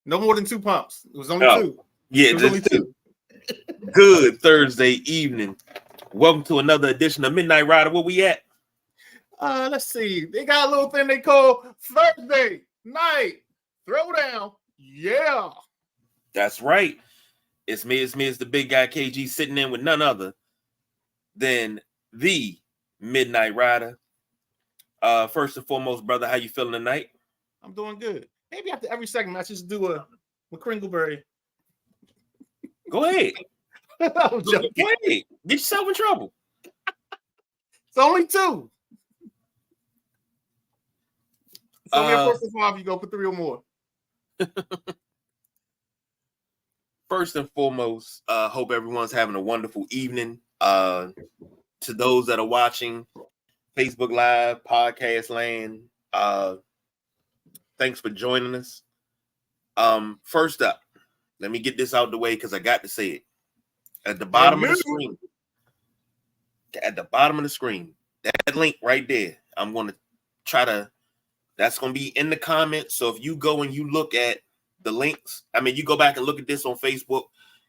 No more than 2 pumps. It was only Oh, two. Yeah, It was only two. Good Thursday evening. Welcome to another edition of Midnight Rider. Where we at? Let's see. They got a little thing they call Thursday night throwdown. Yeah. That's right. It's me. It's the big guy KG sitting in with none other than the Midnight Rider. First and foremost, brother, how you feeling tonight? I'm doing good. Maybe after every segment, I just do a McCringleberry. Go ahead. I'm joking. Go ahead. Get yourself in trouble. It's only two. So we're first and 5, you go for 3 or more. First and foremost, hope everyone's having a wonderful evening. To those that are watching Facebook Live, Podcast Land, thanks for joining us. First up, let me get this out the way because I got to say it. At the bottom of the screen, that link right there, I'm going to try to, that's going to be in the comments. So if you go and you look at the links, you go back and look at this on Facebook,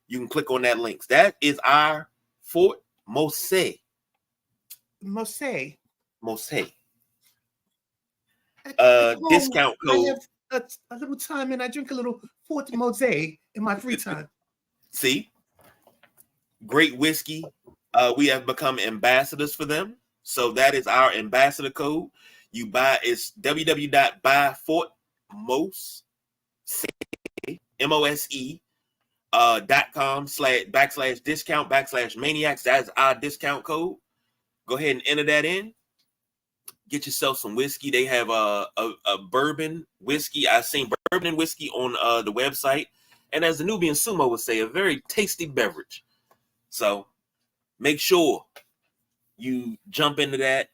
you can click on that links. That is our Fort Mose. Discount code. I have a little time and I drink a little Fort Mose in my free time. See? Great whiskey. We have become ambassadors for them. So that is our ambassador code. You buy, it's www.buyfortmose, .com/discount/maniacs. That's our discount code. Go ahead and enter that in. Get yourself some whiskey. They have a bourbon whiskey. I've seen bourbon and whiskey on the website. And as the Nubian Sumo would say, a very tasty beverage. So make sure you jump into that.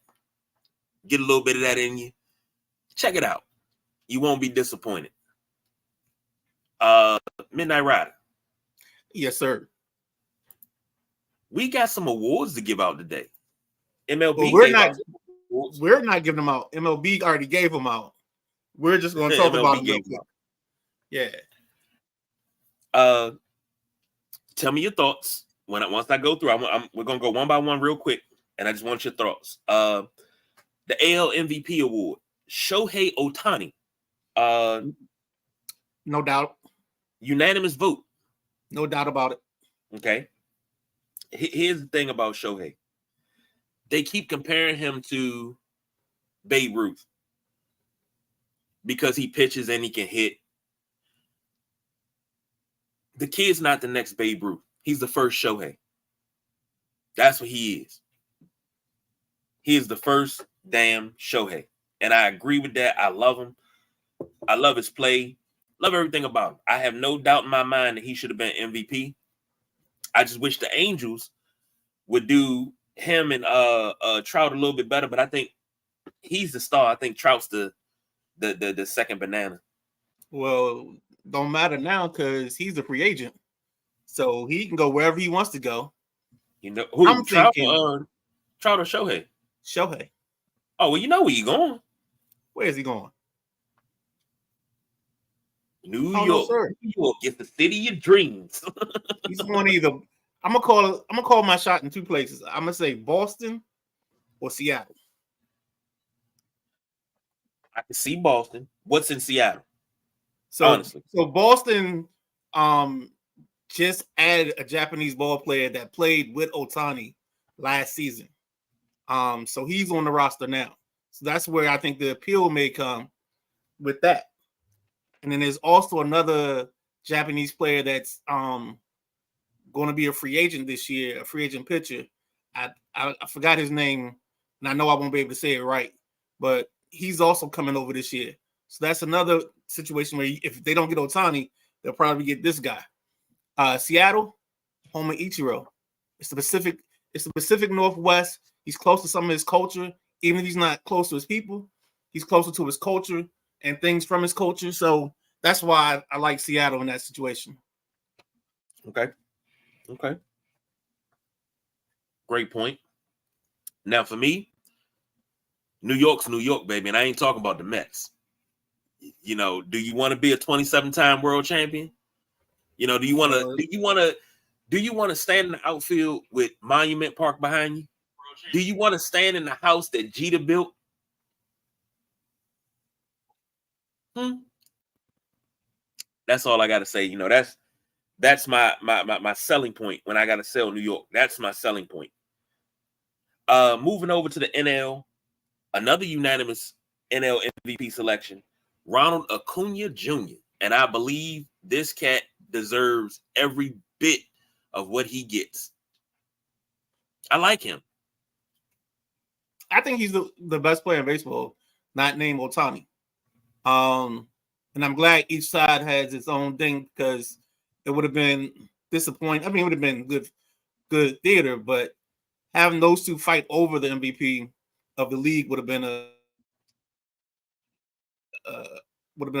Get a little bit of that in you. Check it out. You won't be disappointed. Midnight Rider. Yes, sir. We got some awards to give out today. MLB. Well, we're not giving them out. MLB already gave them out. We're just going to talk about them. Yeah. Tell me your thoughts. Once I go through, we're going to go one by one real quick, and I just want your thoughts. The AL MVP award, Shohei Ohtani. No doubt. Unanimous vote. No doubt about it. Okay. Here's the thing about Shohei. They keep comparing him to Babe Ruth because he pitches and he can hit. The kid's not the next Babe Ruth. He's the first Shohei. That's what he is. He is the first damn Shohei. And I agree with that. I love him. I love his play. Love everything about him. I have no doubt in my mind that he should have been MVP. I just wish the Angels would do him and Trout a little bit better, but I think he's the star. I think Trout's the second banana. Well, don't matter now because he's a free agent, so he can go wherever he wants to go. You know who? I'm Trout, thinking Trout or Shohei? Shohei. Oh well, you know where you going. Where is he going? New York. No, New York is the city of dreams. He's going either. I'm gonna call my shot in 2 places. I'm gonna say Boston or Seattle. I can see Boston. What's in Seattle? So honestly, so Boston just added a Japanese ball player that played with Ohtani last season. So he's on the roster now. So that's where I think the appeal may come with that. And then there's also another Japanese player that's going to be a free agent this year, a free agent pitcher. I forgot his name, and I know I won't be able to say it right, but he's also coming over this year. So that's another situation where if they don't get Ohtani, they'll probably get this guy. Seattle, home of Ichiro. It's the Pacific Northwest. He's close to some of his culture. Even if he's not close to his people, he's closer to his culture and things from his culture. So that's why I like Seattle in that situation. Okay. Great point. Now for me, New York's New York, baby, and I ain't talking about the Mets. You know, do you want to be a 27-time world champion? You know, do you want to stand in the outfield with Monument Park behind you? Do you want to stand in the house that Jeter built? That's all I got to say. You know, that's my selling point when I got to sell New York. That's my selling point. Moving over to the NL, another unanimous NL MVP selection, Ronald Acuna Jr. And I believe this cat deserves every bit of what he gets. I like him. I think he's the best player in baseball, not named Ohtani. And I'm glad each side has its own thing, because it would have been disappointing. I mean, it would have been good theater, but having those two fight over the MVP of the league would have been a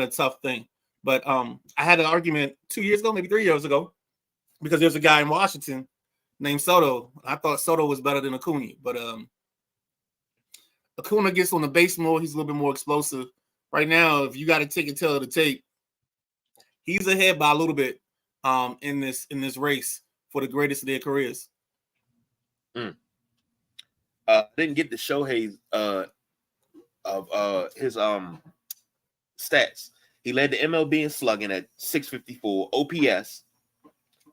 tough thing. But I had an argument 2 years ago, maybe 3 years ago, because there's a guy in Washington named Soto. I thought Soto was better than Acuna, but Acuna gets on the base more. He's a little bit more explosive. Right now, if you got to take a tail of the tape, he's ahead by a little bit in this race for the greatest of their careers. Didn't get the Shohei of his stats. He led the MLB in slugging at 654 OPS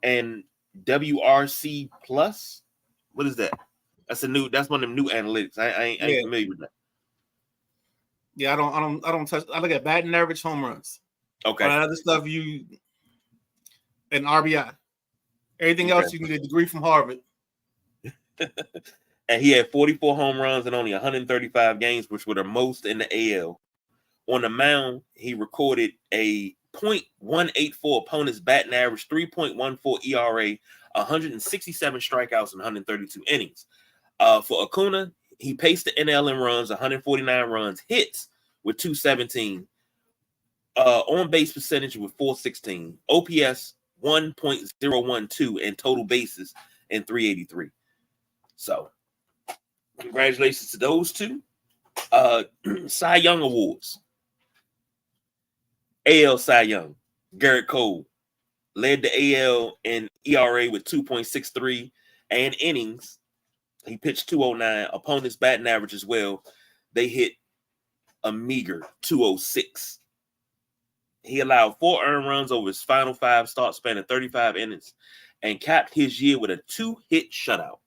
and WRC plus. What is that? That's one of them new analytics. I ain't familiar with that. Yeah, I don't touch. I look at batting average, home runs. Okay. All that other stuff and RBI. Everything else you need a degree from Harvard. And he had 44 home runs in only 135 games, which were the most in the AL. On the mound, he recorded a .184 opponent's batting average, 3.14 ERA, 167 strikeouts, and 132 innings. For Acuna, he paced the NL in runs, 149 runs, hits with 217, on base percentage with 416, OPS 1.012, and total bases in 383. So, congratulations to those two. Cy Young Awards. AL Cy Young, Garrett Cole led the AL in ERA with 2.63 and innings. He pitched 209. Opponents batting average as well. They hit a meager 206. He allowed 4 earned runs over his final 5 starts, spanning 35 innings, and capped his year with a 2-hit shutout.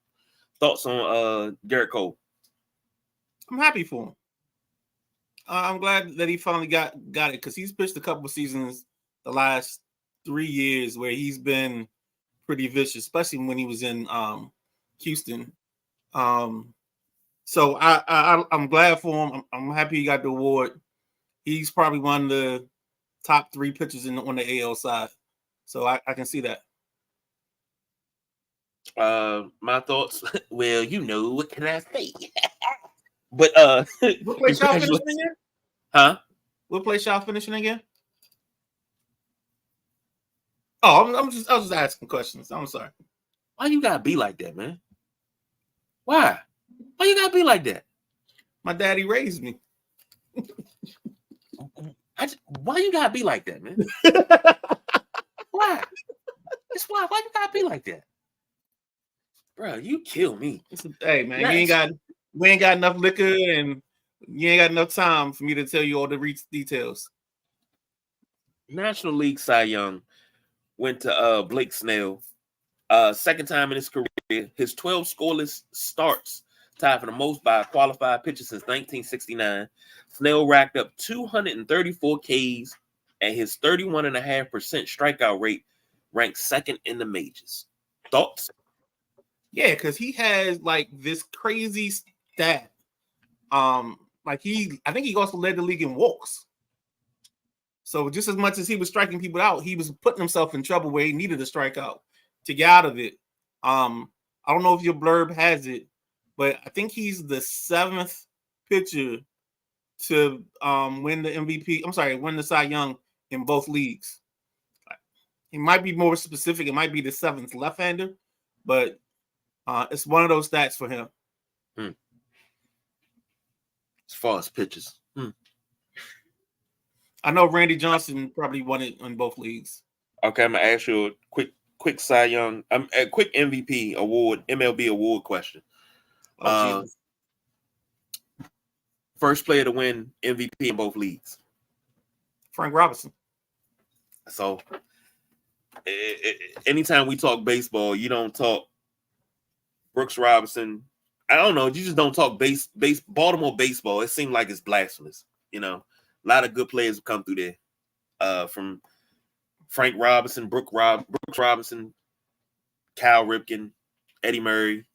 Thoughts on Garrett Cole? I'm happy for him. I'm glad that he finally got it, because he's pitched a couple of seasons the last 3 years where he's been pretty vicious, especially when he was in Houston. So I'm glad for him. I'm happy he got the award. He's probably one of the top 3 pitchers on the AL side. So I can see that. My thoughts. Well, what can I say? But what place y'all finishing again? Huh? What place y'all finishing again? Oh, I was just asking questions. I'm sorry. Why you gotta be like that, man? Why you gotta be like that? My daddy raised me. Why you gotta be like that, man? Why? Why you gotta be like that? Bro, you kill me. Hey, man, we ain't got enough liquor, and you ain't got enough time for me to tell you all the details. National League Cy Young went to Blake Snell. Second time in his career. His 12 scoreless starts tied for the most by a qualified pitcher since 1969. Snell racked up 234 Ks, and his 31.5% strikeout rate ranked second in the majors. Thoughts? Yeah, because he has like this crazy stat. I think he also led the league in walks. So just as much as he was striking people out, he was putting himself in trouble where he needed a strikeout to get out of it. I don't know if your blurb has it, but I think he's the 7th pitcher to win the MVP. I'm sorry, win the Cy Young in both leagues. He might be more specific. It might be the 7th left-hander, but it's one of those stats for him. As far as pitches. I know Randy Johnson probably won it in both leagues. Okay, I'm gonna ask you a quick Cy Young, a quick MVP award, MLB award question. Jesus. First player to win MVP in both leagues. Frank Robinson. So, anytime we talk baseball, you don't talk Brooks Robinson. I don't know. You just don't talk Baltimore baseball. It seems like it's blasphemous. You know, a lot of good players have come through there. From Frank Robinson, Brooks Robinson, Cal Ripken, Eddie Murray.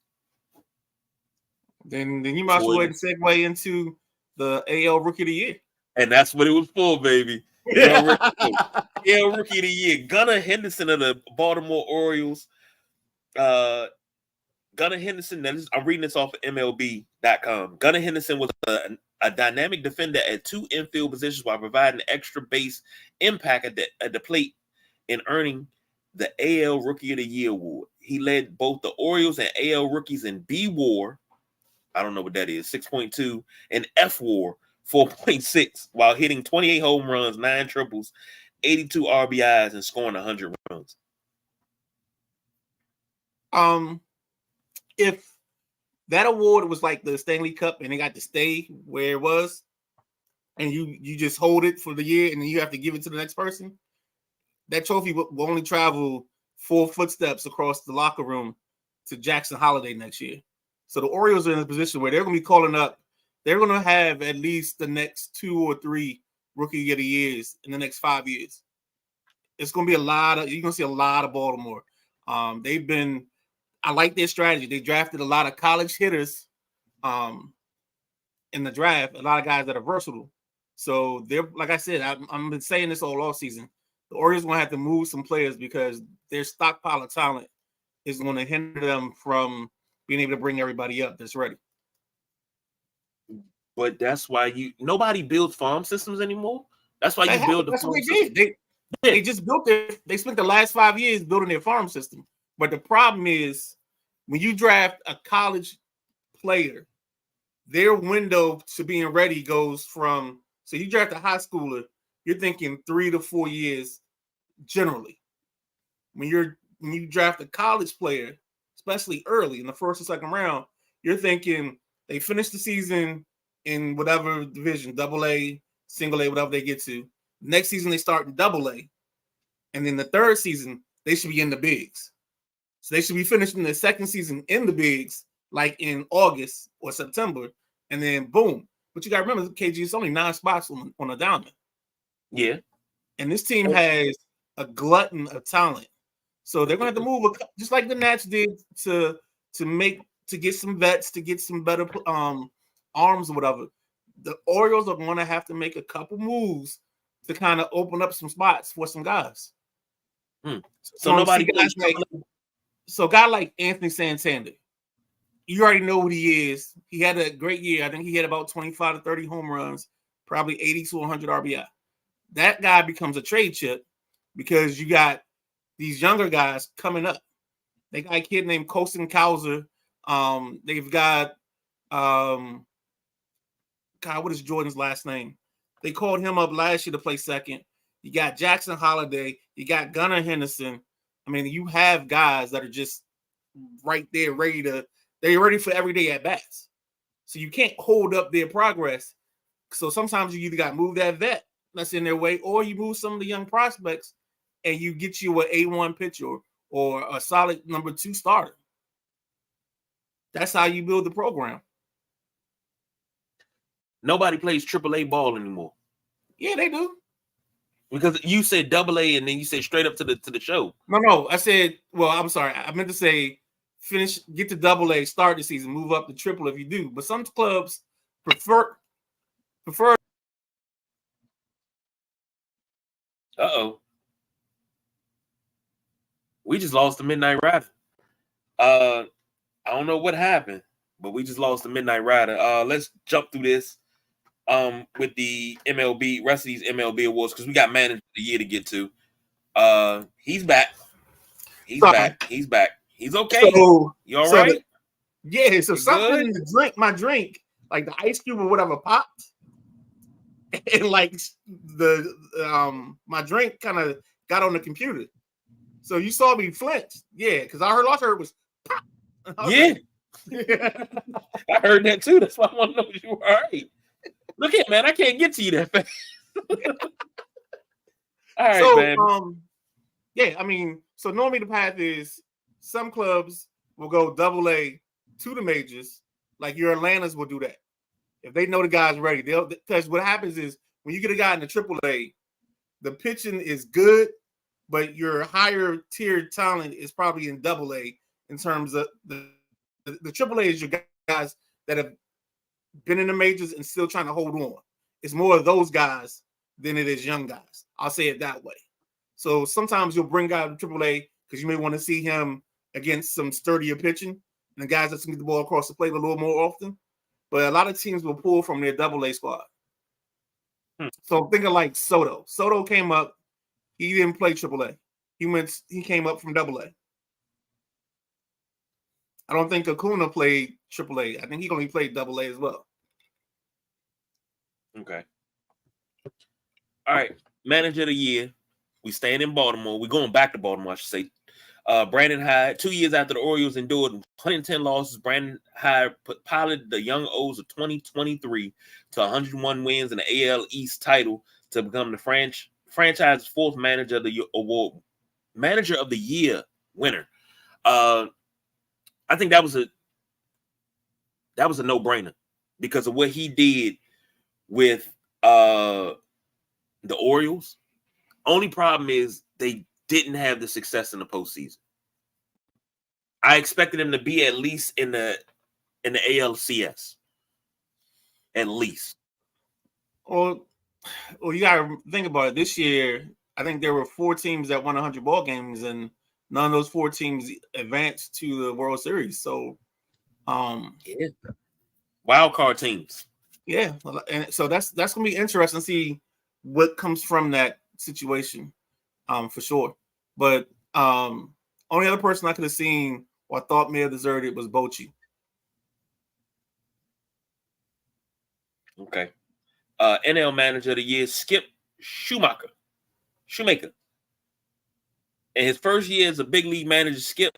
Then you might as well segue into the AL Rookie of the Year. And that's what it was for, baby. AL Rookie of the Year. Gunnar Henderson of the Baltimore Orioles. Gunnar Henderson, I'm reading this off of MLB.com. Gunnar Henderson was a dynamic defender at 2 infield positions while providing extra base impact at the plate and earning the AL Rookie of the Year award. He led both the Orioles and AL rookies in B WAR. I don't know what that is, 6.2, and F WAR, 4.6, while hitting 28 home runs, 9 triples, 82 RBIs, and scoring 100 runs. If that award was like the Stanley Cup and it got to stay where it was, and you just hold it for the year and then you have to give it to the next person, that trophy will only travel 4 footsteps across the locker room to Jackson Holiday next year. So the Orioles are in a position where they're going to be calling up. They're going to have at least the next 2 or 3 Rookie of the Years in the next 5 years. It's going to be you're going to see a lot of Baltimore. I like their strategy. They drafted a lot of college hitters in the draft, a lot of guys that are versatile. So they're, like I said, I've been saying this all season. The Orioles going to have to move some players because their stockpile of talent is going to hinder them from being able to bring everybody up that's ready. But that's why nobody builds farm systems anymore. That's why you build the farm farm system. That's what they did. They just built it. They spent the last 5 years building their farm system. But the problem is when you draft a college player, their window to being ready goes from, so you draft a high schooler, you're thinking 3 to 4 years generally. When you draft a college player, especially early in the first or second round, you're thinking they finish the season in whatever division, AA, single A, whatever they get to. Next season, they start in AA. And then the third season, they should be in the bigs. So they should be finishing the second season in the bigs, like in August or September. And then boom. But you got to remember, KG, it's only 9 spots on a diamond. Yeah. And this team has a glutton of talent. So they're going to have to move, just like the Nats did to get some vets, to get some better arms or whatever. The Orioles are going to have to make a couple moves to kind of open up some spots for some guys. So nobody plays. So a guy like Anthony Santander, you already know what he is. He had a great year. I think he had about 25 to 30 home runs, probably 80 to 100 RBI. That guy becomes a trade chip because you got these younger guys coming up. They got a kid named Colson Cowser. They've got God, what is Jordan's last name? They called him up last year to play second. You got Jackson Holiday. You got Gunnar Henderson. I mean, you have guys that are just right there, they're ready for everyday at bats. So you can't hold up their progress. So sometimes you either got to move that vet that's in their way, or you move some of the young prospects and you get you an A1 pitcher or a solid number 2 starter. That's how you build the program. Nobody plays AAA ball anymore. Yeah, they do. Because you said AA and then you said straight up to the show. No. I said, well, I'm sorry. I meant to say get to AA, start the season, move up to triple if you do. But some clubs prefer. Uh-oh. We just lost the Midnight Rider. I don't know what happened, but we just lost the Midnight Rider. Let's jump through this with the MLB, rest of these MLB awards, because we got Manager of the Year to get to. He's back. He's back. He's okay. So, you all right? So something in my drink, like the ice cube or whatever, popped. and like the my drink kind of got on the computer. So you saw me flinch, yeah, because I heard was pop. Yeah, I heard that too. That's why I want to know if you were all right. Look at man, I can't get to you that fast. All right, so, man. Yeah, I mean, so normally the path is some clubs will go AA to the majors, like your Atlantas will do that. If they know the guy's ready, because what happens is when you get a guy in the AAA, the pitching is good, but your higher tiered talent is probably in AA in terms of the AAA is your guys that have been in the majors and still trying to hold on. It's more of those guys than it is young guys. I'll say it that way. So sometimes you'll bring out AAA because you may want to see him against some sturdier pitching and the guys that can get the ball across the plate a little more often. But a lot of teams will pull from their AA squad. So I'm thinking like Soto. Soto came up. He didn't play AAA. He came up from AA. I don't think Acuna played AAA. I think he only played AA as well. Okay. All right. Manager of the year. We staying in Baltimore. We're going back to Baltimore, I should say. Brandon Hyde, 2 years after the Orioles endured 110 losses, Brandon Hyde piloted the Young O's of 2023 to 101 wins in the AL East title to become the franchise's fourth manager of the year winner. I think that was a no-brainer because of what he did with the Orioles. Only problem is they didn't have the success in the postseason. I expected him to be at least in the ALCS. At least. Well, you gotta think about it. This year, I think there were 4 teams that won 100 ball games, and none of those 4 teams advanced to the World Series. So, yeah. Wild card teams. Yeah, and so that's gonna be interesting to see what comes from that situation, for sure. But only other person I could have seen or thought may have deserved it was Bochy. Okay. NL Manager of the Year, Skip Shoemaker. In his first year as a big league manager, Skip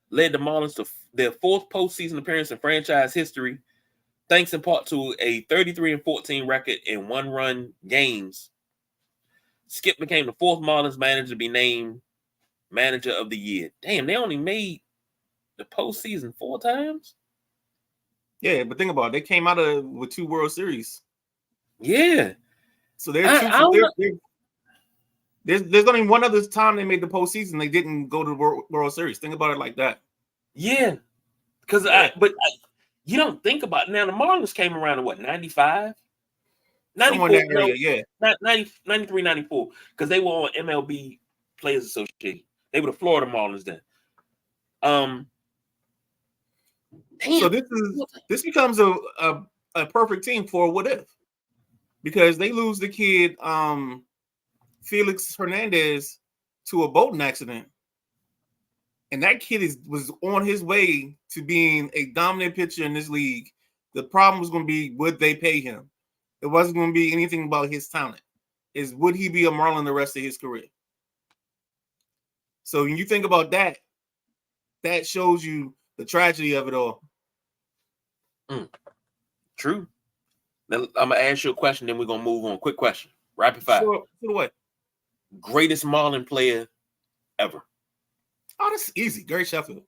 led the Marlins to their 4th postseason appearance in franchise history, thanks in part to a 33-14 record in one-run games. Skip became the 4th Marlins manager to be named Manager of the Year. Damn, they only made the postseason 4 times? Yeah, but think about it. They came out with 2 World Series. Yeah. So there's only one other time they made the postseason. They didn't go to the World Series. Think about it like that. Yeah. Because you don't think about it. Now, the Marlins came around in what, 95? 94, that area, yeah. 93, 94. Because they were on MLB Players Association. They were the Florida Marlins then. Damn. So this becomes a perfect team for what if, because they lose the kid Felix Hernandez to a boating accident, and that kid was on his way to being a dominant pitcher in this league. The problem was going to be, would they pay him? It wasn't going to be anything about his talent. Is would he be a Marlin the rest of his career? So when you think about that, that shows you the tragedy of it all. True. Now, I'm going to ask you a question, then we're going to move on. Quick question. Rapid fire. Sure. What? Greatest Marlin player ever. Oh, that's easy. Gary Sheffield.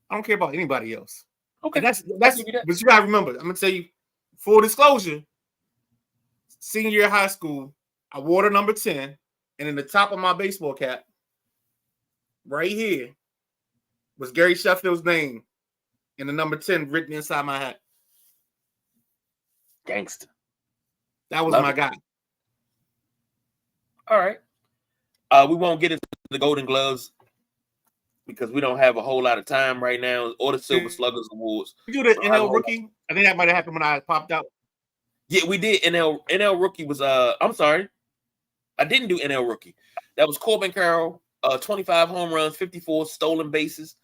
I don't care about anybody else. Okay. And that's but you gotta remember, I'm gonna tell you, full disclosure, senior year of high school, I wore the number 10, and in the top of my baseball cap, right here, was Gary Sheffield's name and the number 10 written inside my hat. Gangster. That was my guy. All right. We won't get into the Golden Gloves because we don't have a whole lot of time right now, or the Silver Sluggers Awards. You do the NL Rookie? I think that might have happened when I popped out. Yeah, we did. NL Rookie was I'm sorry. I didn't do NL Rookie. That was Corbin Carroll, 25 home runs, 54 stolen bases.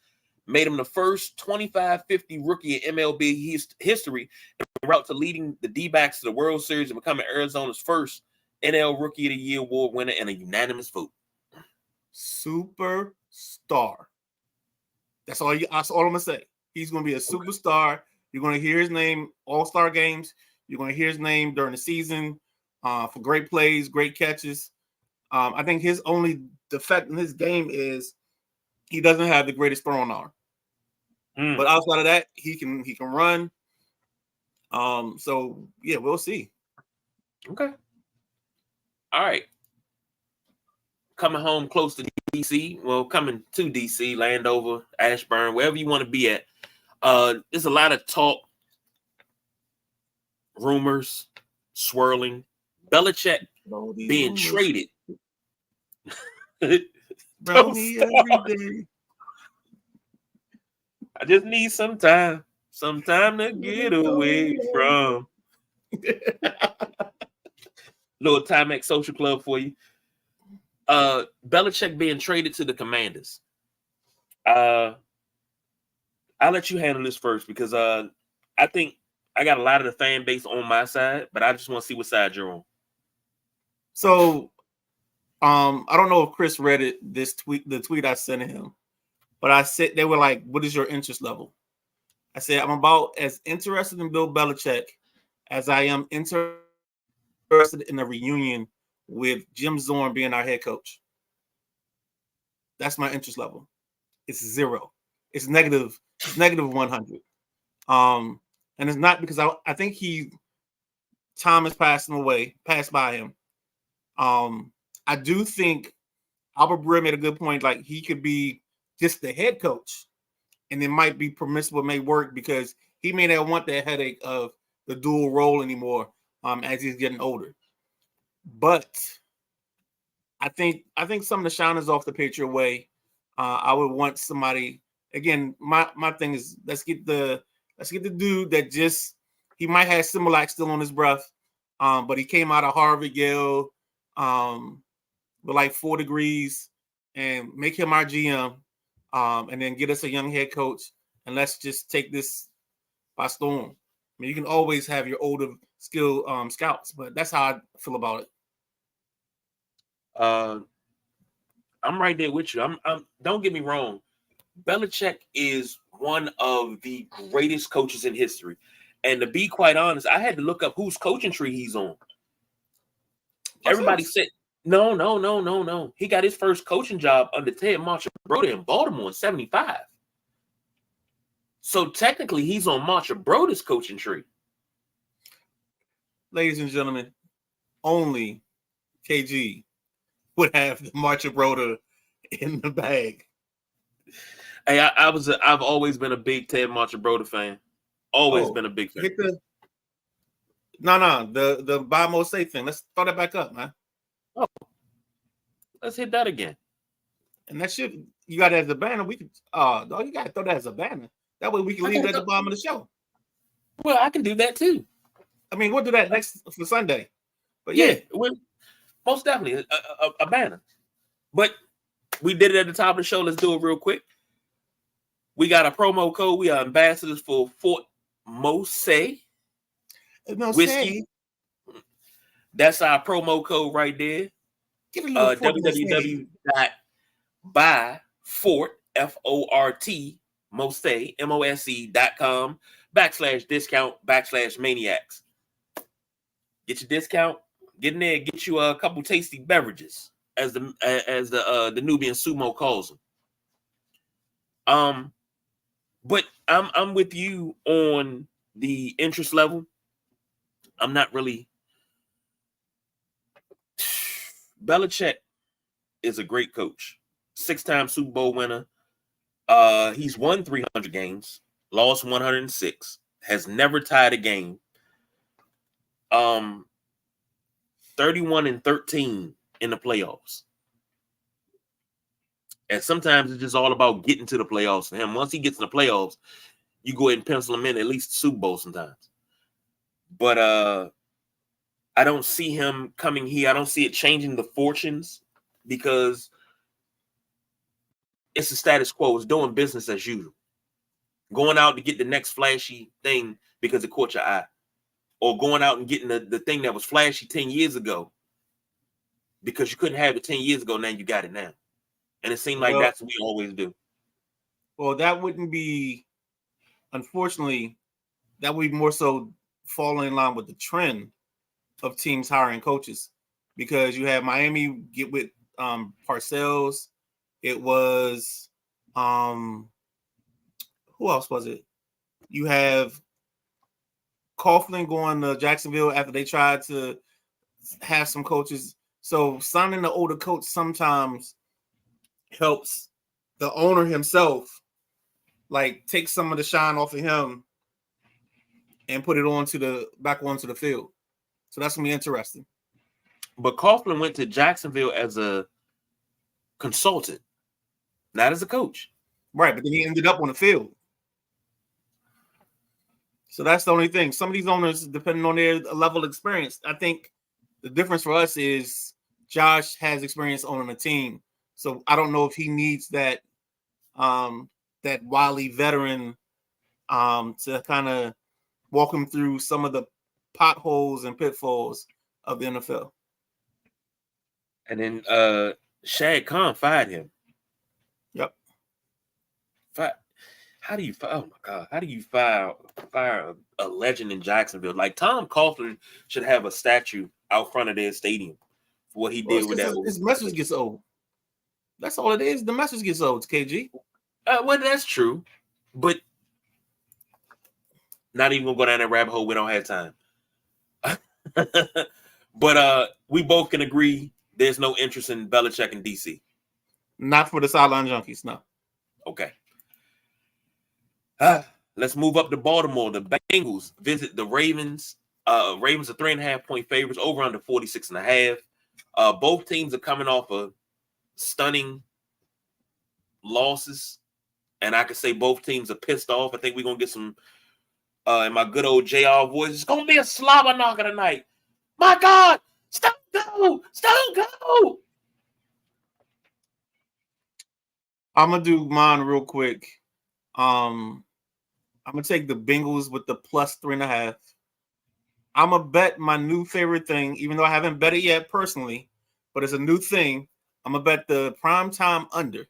Made him the first 25-50 rookie in MLB history to route to leading the D-backs to the World Series and becoming Arizona's first NL Rookie of the Year award winner in a unanimous vote. Superstar. That's all I'm gonna say. He's gonna be a superstar. You're gonna hear his name all-star games. You're gonna hear his name during the season for great plays, great catches. I think his only defect in his game is he doesn't have the greatest throwing arm. But outside of that, he can run. So yeah, we'll see. Okay. All right. Coming home close to DC. Well, coming to DC, Landover, Ashburn, wherever you want to be at. There's a lot of talk, rumors, swirling. Belichick being traded. Brownie every day. I just need some time to get away from. Little Timex Social Club for you. Belichick being traded to the Commanders. I'll let you handle this first because I think I got a lot of the fan base on my side, but I just want to see what side you're on. So, I don't know if Chris read it. The tweet I sent him, but I said they were like, "What is your interest level?" I said, "I'm about as interested in Bill Belichick as I am interested in a reunion with Jim Zorn being our head coach." That's my interest level. It's 0. It's negative 100. And it's not because I think time has passed by him. I do think Albert Breer made a good point. Like he could be just the head coach, and it might be permissible, it may work because he may not want that headache of the dual role anymore as he's getting older. But I think some of the shine is off the picture away. I would want somebody again. My thing is let's get the dude that just he might have Similac still on his breath, but he came out of Harvard, Yale, with like 4 degrees, and make him our GM, and then get us a young head coach, and let's just take this by storm. I mean, you can always have your older skill scouts, but that's how I feel about it. I'm right there with you. I'm don't get me wrong. Belichick is one of the greatest coaches in history. And to be quite honest, I had to look up whose coaching tree he's on. Everybody said, no. He got his first coaching job under Ted Marchibroda in Baltimore in 75. So technically, he's on Marchibroda's coaching tree. Ladies and gentlemen, only KG would have the Marchibroda in the bag. Hey, I've always been a big Ted Marchibroda fan. Always been a big fan. The buy more safe thing. Let's throw that back up, man. Oh, let's hit that again. And that shit, you got it as a banner. We could, you got to throw that as a banner. That way we can leave it at the bottom of the show. Well, I can do that too. I mean, we'll do that next for Sunday. But yeah, most definitely a banner. But we did it at the top of the show. Let's do it real quick. We got a promo code. We are ambassadors for Fort Mose whiskey. That's our promo code right there. www.buyfort mose.com/discount/maniacs. Get your discount. Get in there. Get you a couple tasty beverages, as the Nubian Sumo calls them. But I'm with you on the interest level. I'm not really. Belichick is a great coach. 6-time Super Bowl winner. He's won 300 games, lost 106, has never tied a game. 31-13 in the playoffs. And sometimes it's just all about getting to the playoffs for him. Once he gets in the playoffs, you go ahead and pencil him in at least the Super Bowl sometimes. But I don't see him coming here. I don't see it changing the fortunes because it's the status quo. It's doing business as usual. Going out to get the next flashy thing because it caught your eye. or going out and getting the thing that was flashy 10 years ago because you couldn't have it 10 years ago. Now you got it now. And it seemed like that's what we always do. Well, that wouldn't be, unfortunately, that would be more so falling in line with the trend of teams hiring coaches, because you have Miami get with Parcells. It was who else was it? You have Coughlin going to Jacksonville after they tried to have some coaches. So signing the older coach sometimes helps the owner himself, like, take some of the shine off of him and put it back onto the field. So that's gonna be interesting. But Coughlin went to Jacksonville as a consultant, not as a coach. Right, but then he ended up on the field. So that's the only thing. Some of these owners, depending on their level of experience, I think the difference for us is Josh has experience owning a team. So I don't know if he needs that wily veteran to kind of walk him through some of the potholes and pitfalls of the NFL. And then Shad Khan fired him. Yep. How do you fire a legend in Jacksonville? Like, Tom Coughlin should have a statue out front of their stadium for what he did with that. His message gets old. That's all it is. The message gets old, KG. Well, that's true, but not even gonna go down that rabbit hole. We don't have time. But we both can agree there's no interest in Belichick in DC. Not for the sideline junkies, no. Okay. Let's move up to Baltimore. The Bengals visit the Ravens. Ravens are 3.5-point favorites, over under 46.5. Both teams are coming off of stunning losses, and I could say both teams are pissed off. I think we're gonna get some in my good old JR voice. It's gonna be a slobber knocker tonight. My God, stop go. I'm gonna do mine real quick. I'm gonna take the Bengals with the plus 3.5. I'm gonna bet my new favorite thing, even though I haven't bet it yet personally, but it's a new thing. I'm gonna bet the primetime under.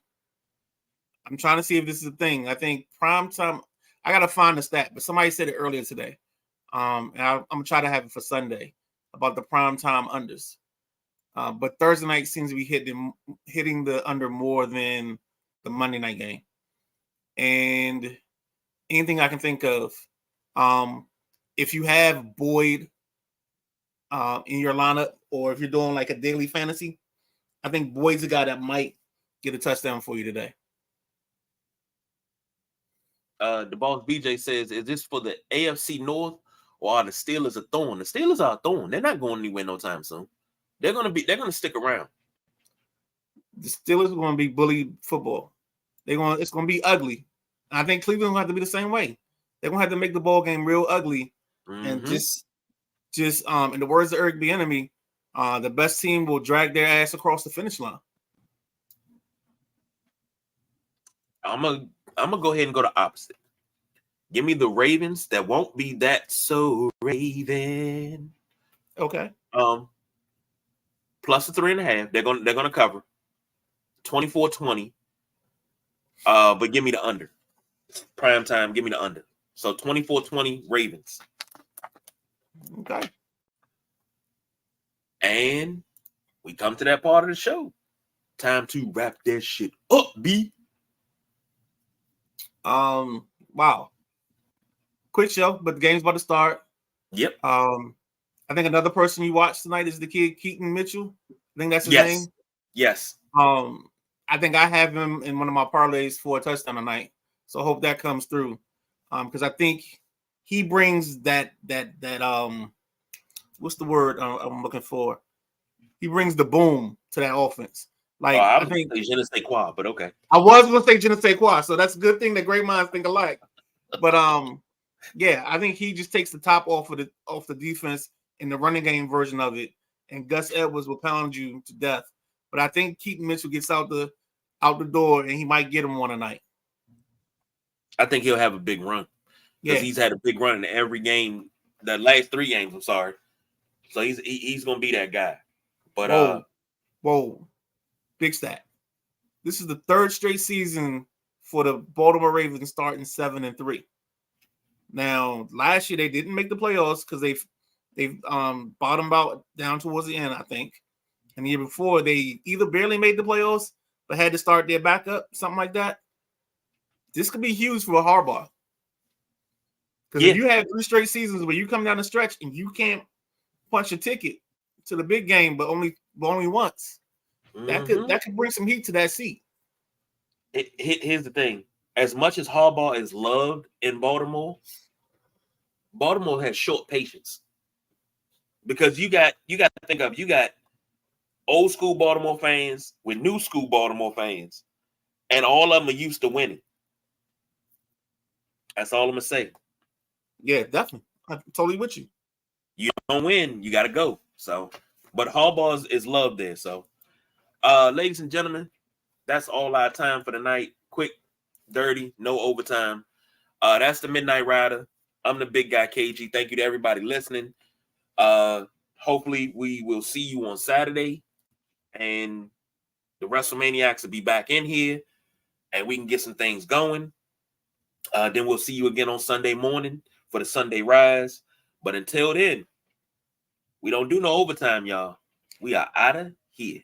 I'm trying to see if this is a thing. I think primetime. I gotta find the stat, but somebody said it earlier today. And I'm gonna try to have it for Sunday about the primetime unders. But Thursday night seems to be hitting the under more than the Monday night game. And anything I can think of, if you have Boyd in your lineup, or if you're doing like a daily fantasy, I think Boyd's a guy that might get a touchdown for you today. The boss BJ says, is this for the AFC North, or are the Steelers a thorn? The Steelers are a thorn. They're not going anywhere no time soon. They're gonna stick around. The Steelers are gonna be bully football. It's gonna be ugly. I think Cleveland will have to be the same way. They're gonna have to make the ball game real ugly. And just in the words of Eric Bieniemy, the best team will drag their ass across the finish line. I'm gonna go ahead and go the opposite. Give me the Ravens. That won't be that so Raven. Okay. Plus the 3.5. They're gonna cover 24-20. But give me the under. Prime time, give me the under. So 24-20 Ravens. Okay. And we come to that part of the show. Time to wrap that shit up, B. Wow. Quick show, but the game's about to start. Yep. I think another person you watched tonight is the kid Keaton Mitchell. I think that's his name. Yes. I think I have him in one of my parlays for a touchdown tonight. So I hope that comes through. Because I think he brings that what's the word I'm looking for? He brings the boom to that offense. Like, I think je ne sais quoi, but okay. I was gonna say je ne sais quoi, so that's a good thing that great minds think alike. But yeah, I think he just takes the top off the defense in the running game version of it, and Gus Edwards will pound you to death. But I think Keaton Mitchell gets out the door, and he might get him one tonight. I think he'll have a big run because he's had a big run in every game The last 3 games, I'm sorry. So he's gonna be that guy. But whoa, big stat. This is the 3rd straight season for the Baltimore Ravens starting 7-3. Now, last year they didn't make the playoffs because they've bottomed out down towards the end, I think. And the year before, they either barely made the playoffs but had to start their backup, something like that. This could be huge for Harbaugh. Because if you have 3 straight seasons where you come down the stretch and you can't punch a ticket to the big game, but only once, that could bring some heat to that seat. Here's the thing: as much as Harbaugh is loved in Baltimore has short patience because you got to think of you got old school Baltimore fans with new school Baltimore fans, and all of them are used to winning. That's all I'm gonna say. Yeah, definitely. I'm totally with you. You don't win, you got to go. So, but Harbaugh is loved there. So, ladies and gentlemen, that's all our time for the night. Quick, dirty, no overtime. That's the Midnight Rider. I'm the big guy, KG. Thank you to everybody listening. Hopefully, we will see you on Saturday, and the WrestleManiacs will be back in here, and we can get some things going. Then we'll see you again on Sunday morning for the Sunday Rise. But until then, we don't do no overtime, y'all. We are out of here.